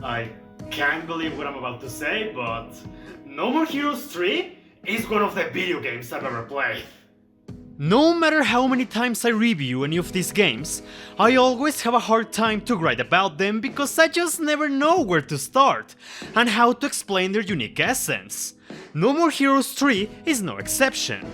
I can't believe what I'm about to say, but No More Heroes 3 is one of the video games I've ever played. No matter how many times I review any of these games, I always have a hard time to write about them because I just never know where to start and how to explain their unique essence. No More Heroes 3 is no exception.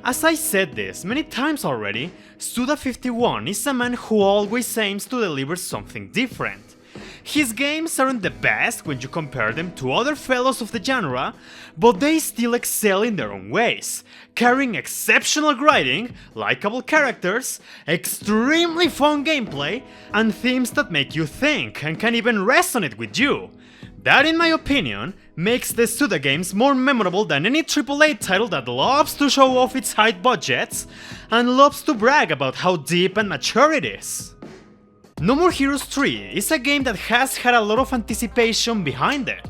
As I said this many times already, Suda51 is a man who always aims to deliver something different. His games aren't the best when you compare them to other fellows of the genre, but they still excel in their own ways, carrying exceptional writing, likable characters, extremely fun gameplay, and themes that make you think and can even resonate with you. That, in my opinion, makes the Suda games more memorable than any AAA title that loves to show off its high budgets and loves to brag about how deep and mature it is. No More Heroes 3 is a game that has had a lot of anticipation behind it.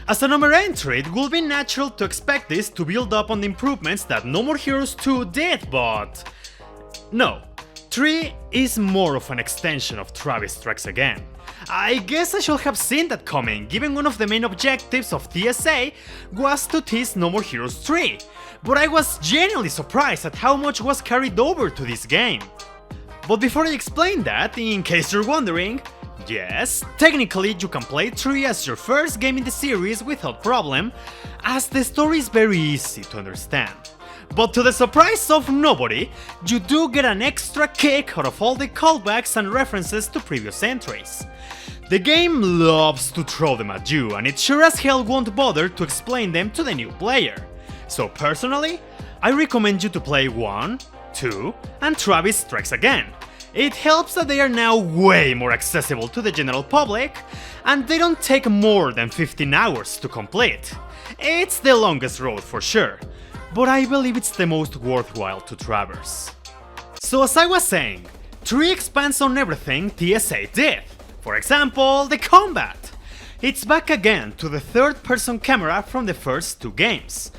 As a number entry, it will be natural to expect this to build up on the improvements that No More Heroes 2 did, but... no. 3 is more of an extension of Travis Strikes Again. I guess I should have seen that coming, given one of the main objectives of TSA was to tease No More Heroes 3, but I was genuinely surprised at how much was carried over to this game. But before I explain that, in case you're wondering, yes, technically you can play 3 as your first game in the series without problem, as the story is very easy to understand. But to the surprise of nobody, you do get an extra kick out of all the callbacks and references to previous entries. The game loves to throw them at you, and it sure as hell won't bother to explain them to the new player. So personally, I recommend you to play 1, 2, and Travis Strikes Again. It helps that they are now way more accessible to the general public, and they don't take more than 15 hours to complete. It's the longest road for sure, but I believe it's the most worthwhile to traverse. So as I was saying, 3 expands on everything TSA did. For example, the combat. It's back again to the third-person camera from the first 2 games.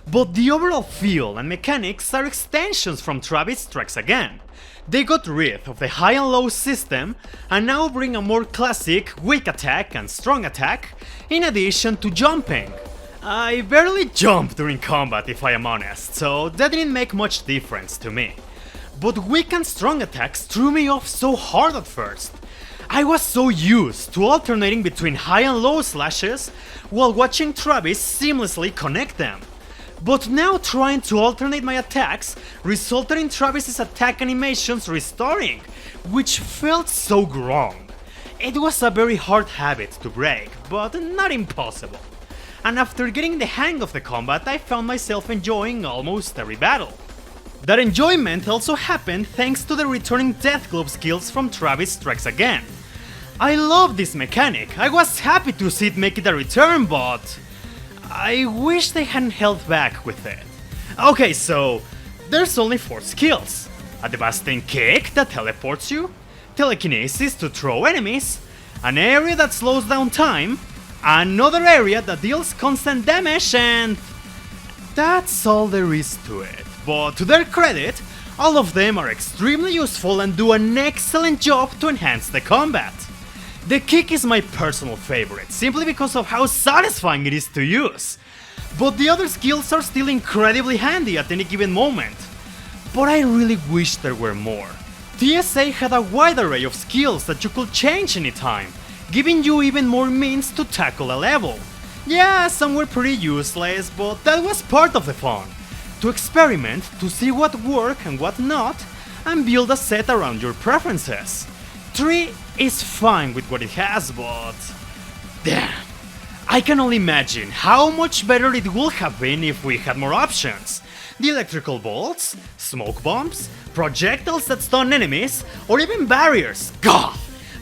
But the overall feel and mechanics are extensions from Travis Strikes Again. They got rid of the high and low system and now bring a more classic weak attack and strong attack, in addition to jumping. I barely jump during combat if I am honest, so that didn't make much difference to me. But weak and strong attacks threw me off so hard at first. I was so used to alternating between high and low slashes while watching Travis seamlessly connect them. But now trying to alternate my attacks resulted in Travis's attack animations restoring, which felt so wrong. It was a very hard habit to break, but not impossible. And after getting the hang of the combat, I found myself enjoying almost every battle. That enjoyment also happened thanks to the returning Death Glove skills from Travis Strikes Again. I love this mechanic, I was happy to see it make it a return, but I wish they hadn't held back with it. Okay, so there's only 4 skills. A devastating kick that teleports you, telekinesis to throw enemies, an area that slows down time, another area that deals constant damage, and that's all there is to it. But to their credit, all of them are extremely useful and do an excellent job to enhance the combat. The kick is my personal favorite, simply because of how satisfying it is to use. But the other skills are still incredibly handy at any given moment. But I really wish there were more. TSA had a wide array of skills that you could change anytime, giving you even more means to tackle a level. Yeah, some were pretty useless, but that was part of the fun. To experiment, to see what worked and what not, and build a set around your preferences. 3 is fine with what it has, but damn, I can only imagine how much better it would have been if we had more options. The electrical bolts, smoke bombs, projectiles that stun enemies, or even barriers. God,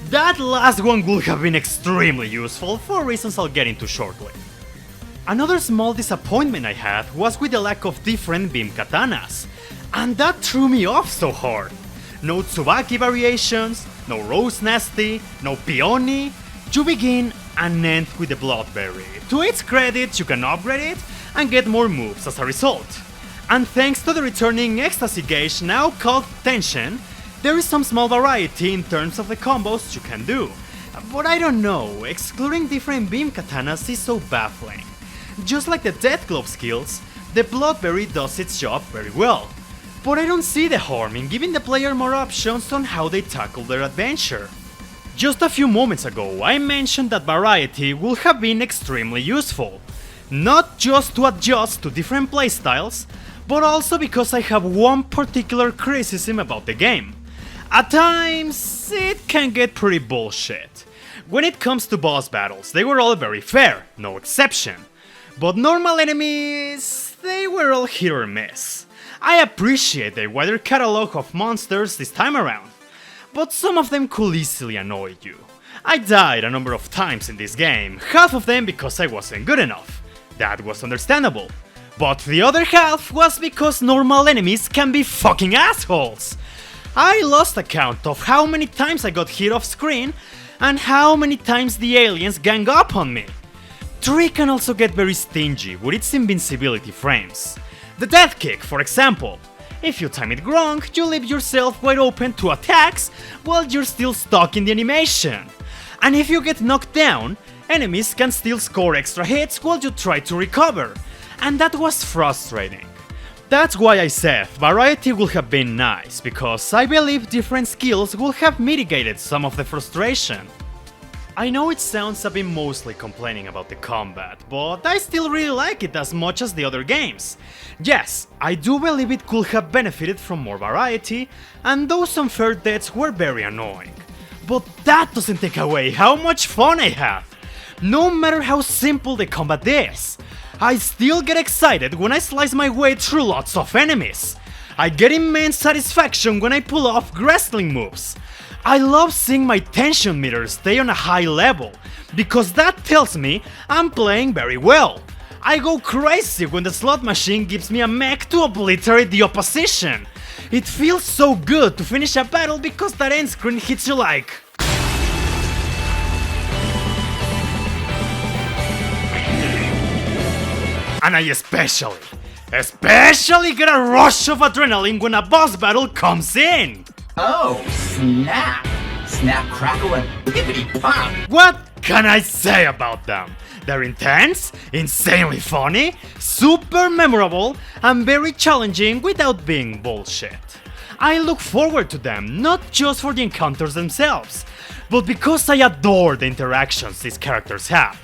that last one would have been extremely useful for reasons I'll get into shortly. Another small disappointment I had was with the lack of different beam katanas, and that threw me off so hard. No Tsubaki variations, no Rose Nasty, no Peony. You begin and end with the Bloodberry. To its credit, you can upgrade it and get more moves as a result. And thanks to the returning Ecstasy gauge now called Tension, there is some small variety in terms of the combos you can do, But I don't know, excluding different beam katanas is so baffling. Just like the Death Glove skills, the Bloodberry does its job very well. But I don't see the harm in giving the player more options on how they tackle their adventure. Just a few moments ago, I mentioned that variety would have been extremely useful. Not just to adjust to different playstyles, but also because I have one particular criticism about the game. At times, it can get pretty bullshit. When it comes to boss battles, they were all very fair, no exception. But normal enemies, they were all hit or miss. I appreciate the wider catalog of monsters this time around, but some of them could easily annoy you. I died a number of times in this game, half of them because I wasn't good enough. That was understandable. But the other half was because normal enemies can be fucking assholes. I lost account of how many times I got hit off screen and how many times the aliens gang up on me. 3 can also get very stingy with its invincibility frames. The death kick, for example. If you time it wrong, you leave yourself wide open to attacks while you're still stuck in the animation. And if you get knocked down, enemies can still score extra hits while you try to recover. And that was frustrating. That's why I said variety would have been nice, because I believe different skills would have mitigated some of the frustration. I know it sounds I've been mostly complaining about the combat, but I still really like it as much as the other games. Yes, I do believe it could have benefited from more variety, and those unfair deaths were very annoying. But that doesn't take away how much fun I have. No matter how simple the combat is, I still get excited when I slice my way through lots of enemies. I get immense satisfaction when I pull off wrestling moves. I love seeing my tension meter stay on a high level, because that tells me I'm playing very well. I go crazy when the slot machine gives me a mech to obliterate the opposition. It feels so good to finish a battle because that end screen hits you like... And I especially get a rush of adrenaline when a boss battle comes in! Oh, snap! Snap, crackle, and bippity pop! What can I say about them? They're intense, insanely funny, super memorable, and very challenging without being bullshit. I look forward to them, not just for the encounters themselves, but because I adore the interactions these characters have.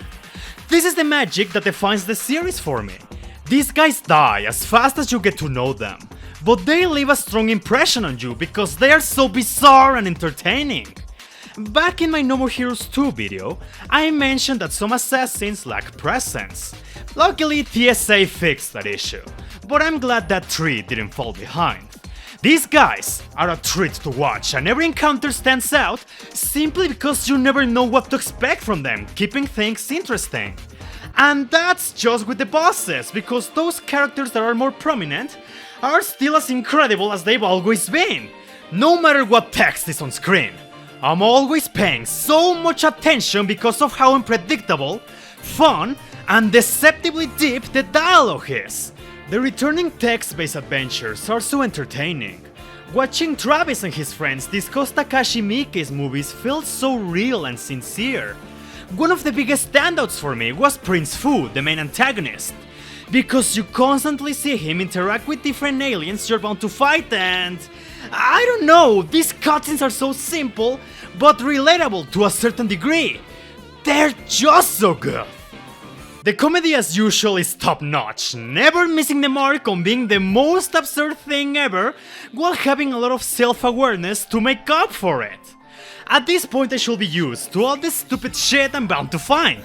This is the magic that defines the series for me. These guys die as fast as you get to know them, but they leave a strong impression on you because they are so bizarre and entertaining. Back in my No More Heroes 2 video, I mentioned that some assassins lack presence. Luckily, TSA fixed that issue, but I'm glad that tree didn't fall behind. These guys are a treat to watch, and every encounter stands out simply because you never know what to expect from them, keeping things interesting. And that's just with the bosses, because those characters that are more prominent are still as incredible as they've always been, no matter what text is on screen. I'm always paying so much attention because of how unpredictable, fun, and deceptively deep the dialogue is. The returning text-based adventures are so entertaining. Watching Travis and his friends discuss Takashi Miike's movies feels so real and sincere. One of the biggest standouts for me was Prince Fu, the main antagonist, because you constantly see him interact with different aliens you're bound to fight, and... I don't know, these cutscenes are so simple, but relatable to a certain degree. They're just so good. The comedy as usual is top notch, never missing the mark on being the most absurd thing ever, while having a lot of self-awareness to make up for it. At this point I should be used to all the stupid shit I'm bound to find,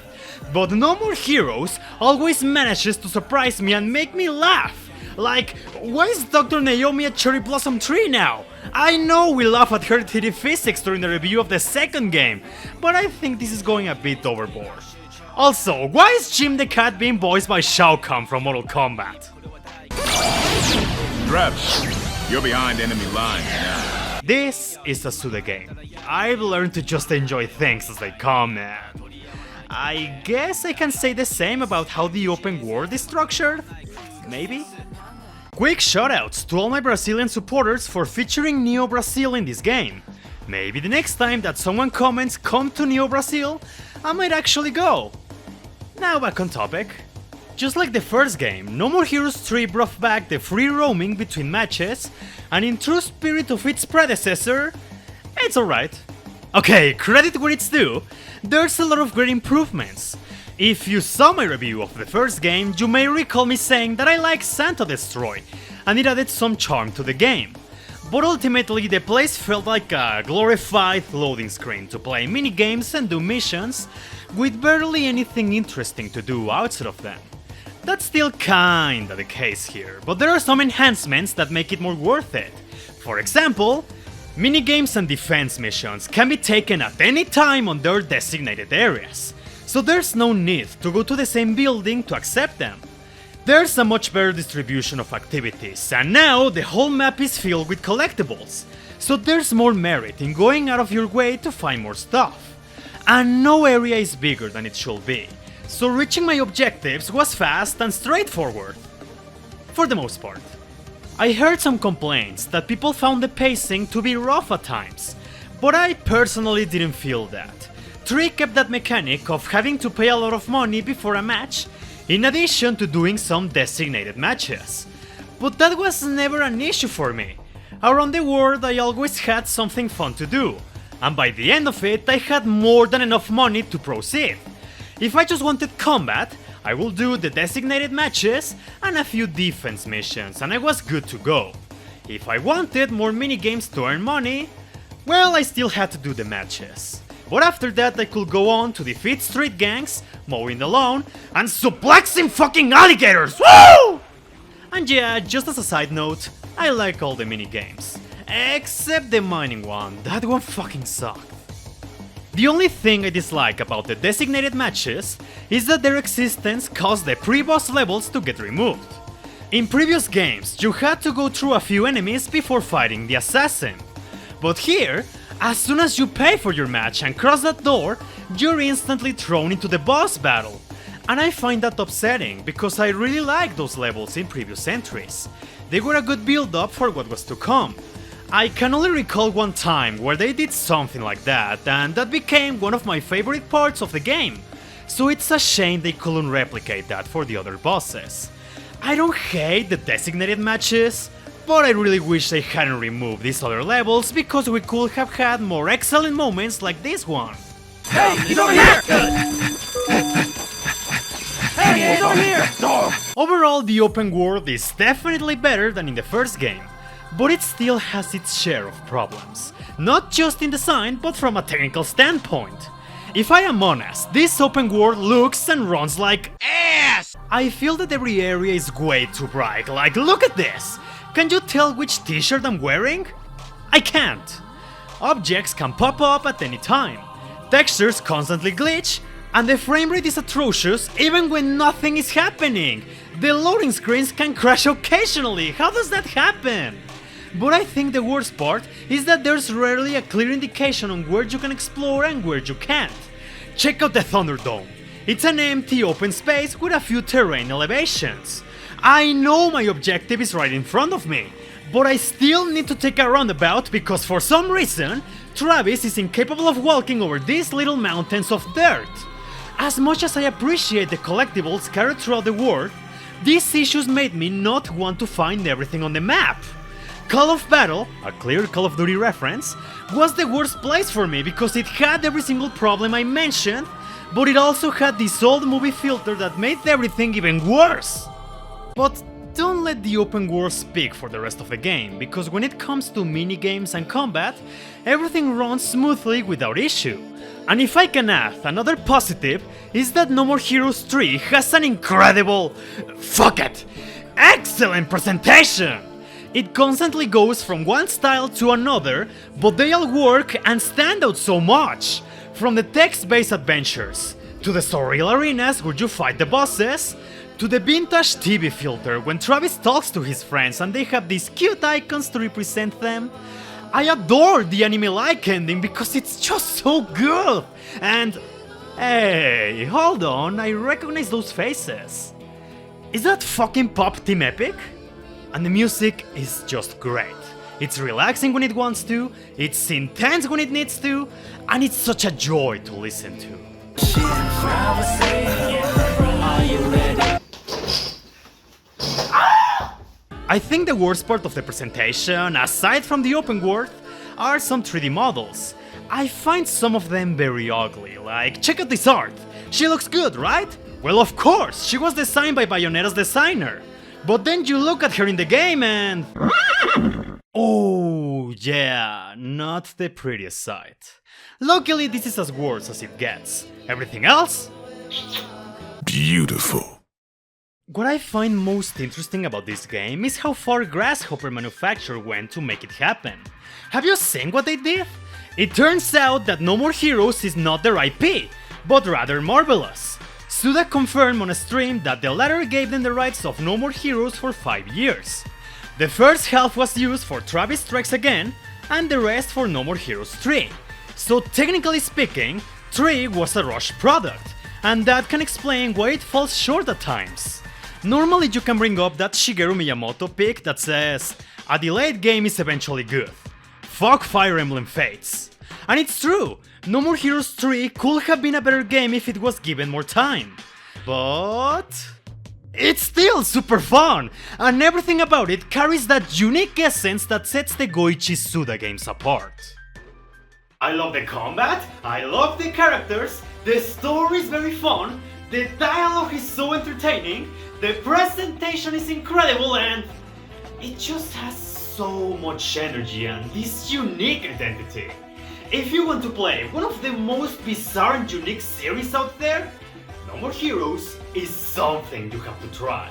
but No More Heroes always manages to surprise me and make me laugh. Like, why is Dr. Naomi a cherry blossom tree now? I know we laugh at her 3D physics during the review of the second game, but I think this is going a bit overboard. Also, why is Jim the Cat being voiced by Shao Kahn from Mortal Kombat? Travis, you're behind enemy lines now. This is a Suda game. I've learned to just enjoy things as they come, and I guess I can say the same about how the open world is structured? Maybe? Quick shoutouts to all my Brazilian supporters for featuring Neo Brazil in this game. Maybe the next time that someone comments "Come to Neo Brazil," I might actually go. Now back on topic. Just like the first game, No More Heroes 3 brought back the free roaming between matches, and in true spirit of its predecessor, it's alright. Okay, credit where it's due, there's a lot of great improvements. If you saw my review of the first game, you may recall me saying that I like Santa Destroy, and it added some charm to the game. But ultimately, the place felt like a glorified loading screen to play minigames and do missions, with barely anything interesting to do outside of them. That's still kinda the case here, but there are some enhancements that make it more worth it. For example, minigames and defense missions can be taken at any time on their designated areas, so there's no need to go to the same building to accept them. There's a much better distribution of activities, and now the whole map is filled with collectibles, so there's more merit in going out of your way to find more stuff. And no area is bigger than it should be, so reaching my objectives was fast and straightforward. For the most part. I heard some complaints that people found the pacing to be rough at times, but I personally didn't feel that. 3 kept that mechanic of having to pay a lot of money before a match, in addition to doing some designated matches. But that was never an issue for me. Around the world I always had something fun to do, and by the end of it I had more than enough money to proceed. If I just wanted combat, I will do the designated matches and a few defense missions and I was good to go. If I wanted more minigames to earn money, well, I still had to do the matches. But after that I could go on to defeat street gangs, mowing the lawn, and suplexing fucking alligators! Woo! And yeah, just as a side note, I like all the minigames. Except the mining one, that one fucking sucked. The only thing I dislike about the designated matches is that their existence caused the pre-boss levels to get removed. In previous games, you had to go through a few enemies before fighting the assassin. But here, as soon as you pay for your match and cross that door, you're instantly thrown into the boss battle. And I find that upsetting because I really like those levels in previous entries. They were a good build-up for what was to come. I can only recall one time where they did something like that, and that became one of my favorite parts of the game, so it's a shame they couldn't replicate that for the other bosses. I don't hate the designated matches, but I really wish they hadn't removed these other levels because we could have had more excellent moments like this one. Hey, he's over here! Hey, he's over here! Overall, the open world is definitely better than in the first game, but it still has its share of problems, not just in design but from a technical standpoint. If I am honest, this open world looks and runs like ass! I feel that every area is way too bright, like look at this! Can you tell which t-shirt I'm wearing? I can't! Objects can pop up at any time, textures constantly glitch, and the frame rate is atrocious even when nothing is happening! The loading screens can crash occasionally, how does that happen? But I think the worst part is that there's rarely a clear indication on where you can explore and where you can't. Check out the Thunderdome. It's an empty open space with a few terrain elevations. I know my objective is right in front of me, but I still need to take a roundabout because for some reason, Travis is incapable of walking over these little mountains of dirt. As much as I appreciate the collectibles scattered throughout the world, these issues made me not want to find everything on the map. Call of Battle, a clear Call of Duty reference, was the worst place for me because it had every single problem I mentioned, but it also had this old movie filter that made everything even worse. But don't let the open world speak for the rest of the game, because when it comes to minigames and combat, everything runs smoothly without issue. And if I can add, another positive is that No More Heroes 3 has an incredible, excellent presentation! It constantly goes from one style to another, but they all work and stand out so much! From the text-based adventures, to the surreal arenas where you fight the bosses, to the vintage TV filter when Travis talks to his friends and they have these cute icons to represent them. I adore the anime-like ending because it's just so good! And... hey, hold on, I recognize those faces. Is that fucking Pop Team Epic? And the music is just great. It's relaxing when it wants to, it's intense when it needs to, and it's such a joy to listen to. I think the worst part of the presentation, aside from the open world, are some 3D models. I find some of them very ugly, like check out this art! She looks good, right? Well, of course, she was designed by Bayonetta's designer. But then you look at her in the game and... oh, yeah, not the prettiest sight. Luckily, this is as worse as it gets. Everything else? Beautiful. What I find most interesting about this game is how far Grasshopper Manufacture went to make it happen. Have you seen what they did? It turns out that No More Heroes is not their IP, but rather Marvelous. Suda confirmed on a stream that the latter gave them the rights of No More Heroes for 5 years. The first half was used for Travis Strikes Again, and the rest for No More Heroes 3. So technically speaking, 3 was a rushed product, and that can explain why it falls short at times. Normally you can bring up that Shigeru Miyamoto pick that says, a delayed game is eventually good. Fuck Fire Emblem Fates. And it's true, No More Heroes 3 could have been a better game if it was given more time. But... it's still super fun, and everything about it carries that unique essence that sets the Goichi Suda games apart. I love the combat, I love the characters, the story is very fun, the dialogue is so entertaining, the presentation is incredible, and it just has so much energy and this unique identity. If you want to play one of the most bizarre and unique series out there, No More Heroes is something you have to try.